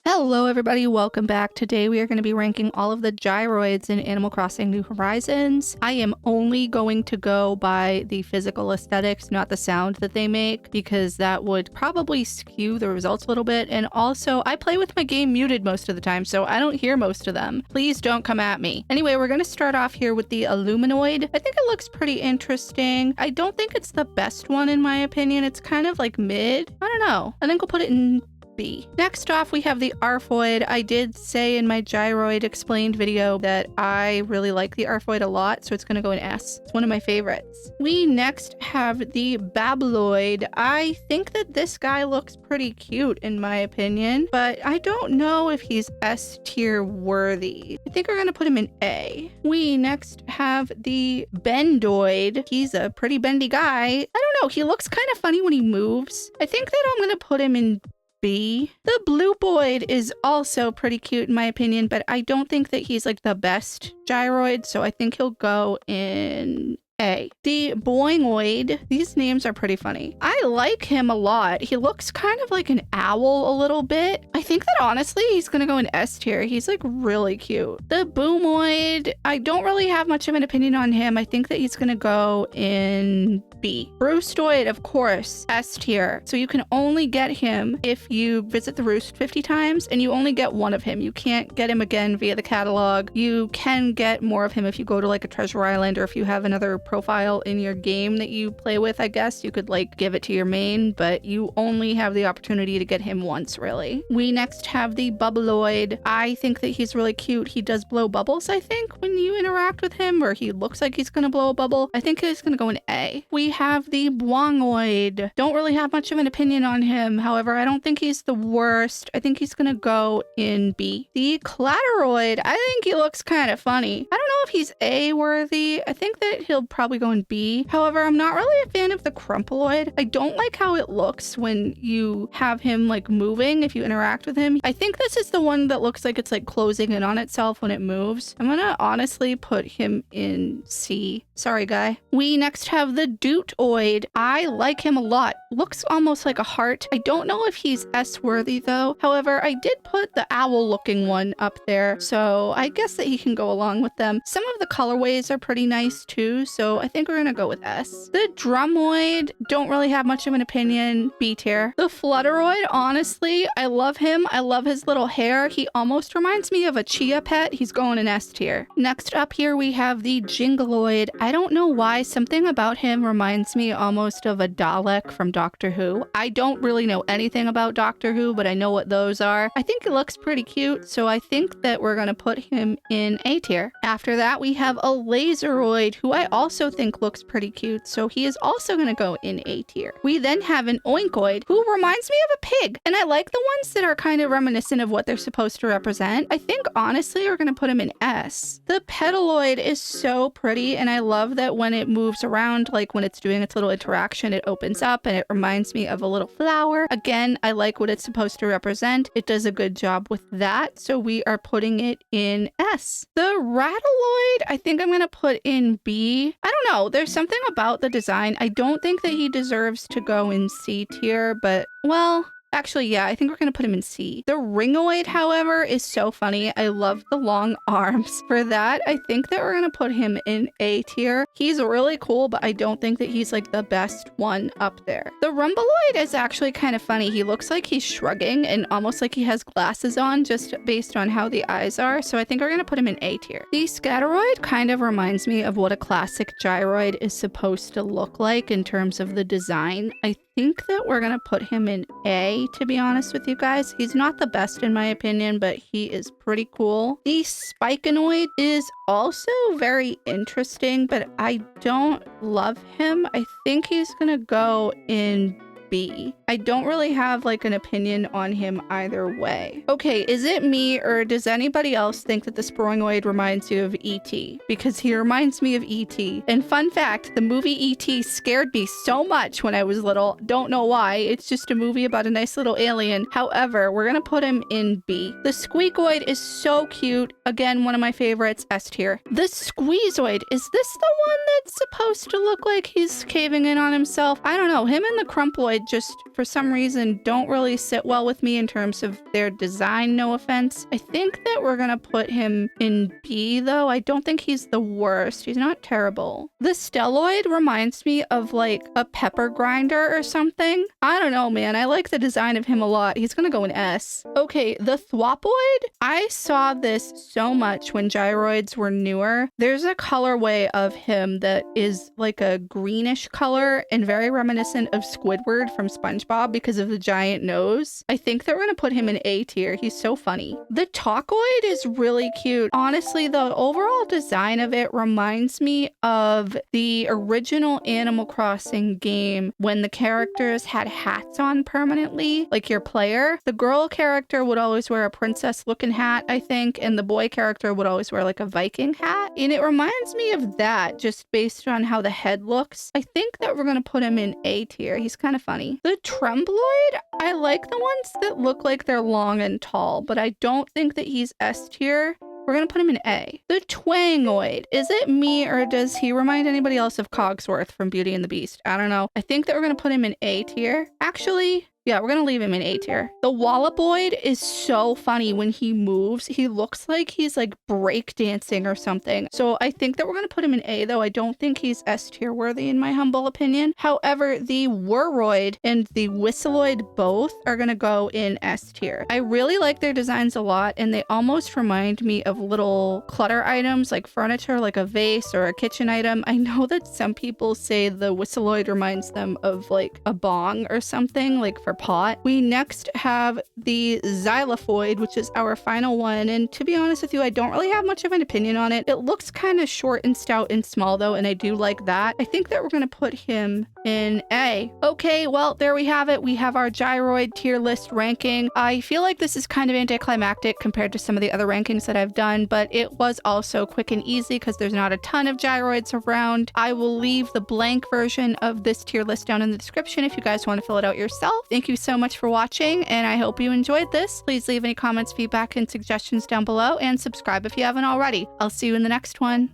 Hello everybody, welcome back. Today we are going to be ranking all of the gyroids in Animal Crossing New Horizons. I am only going to go by the physical aesthetics, not the sound that they make, because that would probably skew the results a little bit. And also, I play with my game muted most of the time, so I don't hear most of them. Please don't come at me. Anyway, we're going to start off here with the Illuminoid. I think it looks pretty interesting. I don't think it's the best one in my opinion. It's kind of like mid. I don't know. I think we'll put it in B. Next off, we have the Arphoid. I did say in my Gyroid explained video that I really like the Arphoid a lot, so it's going to go in S. It's one of my favorites. We next have the Babeloid. I think that this guy looks pretty cute in my opinion, but I don't know if he's S tier worthy. I think we're going to put him in A. We next have the Bendoid. He's a pretty bendy guy. I don't know. He looks kind of funny when he moves. I think that I'm going to put him in B. The Blueboid is also pretty cute in my opinion, but I don't think that he's like the best gyroid, so I think he'll go in A. The Boingoid, these names are pretty funny. I like him a lot. He looks kind of like an owl a little bit. I think that honestly, he's gonna go in S tier. He's like really cute. The Boomoid, I don't really have much of an opinion on him. I think that he's gonna go in B. Roostoid, of course, S tier. So you can only get him if you visit the Roost 50 times, and you only get one of him. You can't get him again via the catalog. You can get more of him if you go to like a treasure island, or if you have another profile in your game that you play with. I guess you could like give it to your main, but you only have the opportunity to get him once, really. We next have the Bubbleoid. I think that he's really cute. He does blow bubbles, I think, when you interact with him, or he looks like he's gonna blow a bubble. I think he's gonna go in A. We have the Bwangoid. Don't really have much of an opinion on him. However, I don't think he's the worst. I think he's gonna go in B. The Clatteroid, I think he looks kind of funny. I don't know if he's A worthy. I think that he'll probably go in B. However, I'm not really a fan of the Crumpleoid. I don't like how it looks when you have him like moving if you interact with him. I think this is the one that looks like it's like closing in on itself when it moves. I'm gonna honestly put him in C. Sorry, guy. We next have the Dootoid. I like him a lot. Looks almost like a heart. I don't know if he's S worthy though. However, I did put the owl looking one up there, so I guess that he can go along with them. Some of the colorways are pretty nice too, so I think we're gonna go with S. The Drumoid, don't really have much of an opinion. B tier. The Flutteroid, honestly, I love him. I love his little hair. He almost reminds me of a Chia pet. He's going in S tier. Next up here we have the Jingleoid. I don't know why, something about him reminds me almost of a Dalek from Doctor Who. I don't really know anything about Doctor Who, but I know what those are. I think it looks pretty cute, so I think that we're gonna put him in A tier. After that, we have a Laseroid, who I also think looks pretty cute, so he is also gonna go in A tier. We then have an Oinkoid, who reminds me of a pig, and I like the ones that are kind of reminiscent of what they're supposed to represent. I think honestly we're gonna put him in S. The Petaloid is so pretty, and I love that when it moves around, like when it's doing its little interaction, it opens up and it reminds me of a little flower. Again, I like what it's supposed to represent. It does a good job with that, so we are putting it in S. The Rattleoid, I think I'm gonna put in B. I don't know, there's something about the design. I don't think that he deserves to go in C tier, but well, actually, yeah, I think we're gonna put him in C. The Ringoid, however, is so funny. I love the long arms. For that, I think that we're gonna put him in A tier. He's really cool, but I don't think that he's like the best one up there. The Rumbleoid is actually kind of funny. He looks like he's shrugging and almost like he has glasses on just based on how the eyes are. So I think we're gonna put him in A tier. The Scatteroid kind of reminds me of what a classic gyroid is supposed to look like in terms of the design. I think that we're gonna put him in A, to be honest with you guys. He's not the best in my opinion, but he is pretty cool. The Spikenoid is also very interesting, but I don't love him. I think he's gonna go in B. I don't really have like an opinion on him either way. Okay, is it me or does anybody else think that the Sporongoid reminds you of E.T.? Because he reminds me of E.T. And fun fact, the movie E.T. scared me so much when I was little. Don't know why. It's just a movie about a nice little alien. However, we're gonna put him in B. The Squeakoid is so cute. Again, one of my favorites, S tier. The Squeezoid, is this the one that's supposed to look like he's caving in on himself? I don't know. Him and the Crumploid just, for for some reason don't really sit well with me in terms of their design, no offense. I think that we're gonna put him in B though. I don't think he's the worst. He's not terrible. The Stelloid reminds me of like a pepper grinder or something. I don't know, man. I like the design of him a lot. He's gonna go in S. Okay, the Thwopoid. I saw this so much when gyroids were newer. There's a colorway of him that is like a greenish color and very reminiscent of Squidward from SpongeBob because of the giant nose. I think that we're gonna put him in A tier. He's so funny. The Talkoid is really cute. Honestly, the overall design of it reminds me of the original Animal Crossing game when the characters had hats on permanently, like your player. The girl character would always wear a princess looking hat, I think, and the boy character would always wear like a Viking hat. And it reminds me of that just based on how the head looks. I think that we're gonna put him in A tier. He's kind of funny. The Trembloid, I like the ones that look like they're long and tall, but I don't think that he's S tier. We're gonna put him in A. The Twangoid. Is it me or does he remind anybody else of Cogsworth from Beauty and the Beast? I don't know. I think that we're gonna put him in A tier. Actually, yeah, we're gonna leave him in A tier. The Wallopoid is so funny when he moves. He looks like he's like breakdancing or something. So I think that we're gonna put him in A though. I don't think he's S tier worthy in my humble opinion. However, the Whirroid and the Whistleoid both are gonna go in S tier. I really like their designs a lot and they almost remind me of little clutter items like furniture, like a vase or a kitchen item. I know that some people say the Whistleoid reminds them of like a bong or something, like for pot. We next have the Xylofoid, which is our final one. And to be honest with you, I don't really have much of an opinion on it. It looks kind of short and stout and small though, and I do like that. I think that we're going to put him in A. Okay, well, there we have it. We have our gyroid tier list ranking. I feel like this is kind of anticlimactic compared to some of the other rankings that I've done, but it was also quick and easy because there's not a ton of gyroids around. I will leave the blank version of this tier list down in the description if you guys want to fill it out yourself. Thank you so much for watching, and I hope you enjoyed this. Please leave any comments, feedback, and suggestions down below, and subscribe if you haven't already. I'll see you in the next one.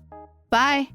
Bye!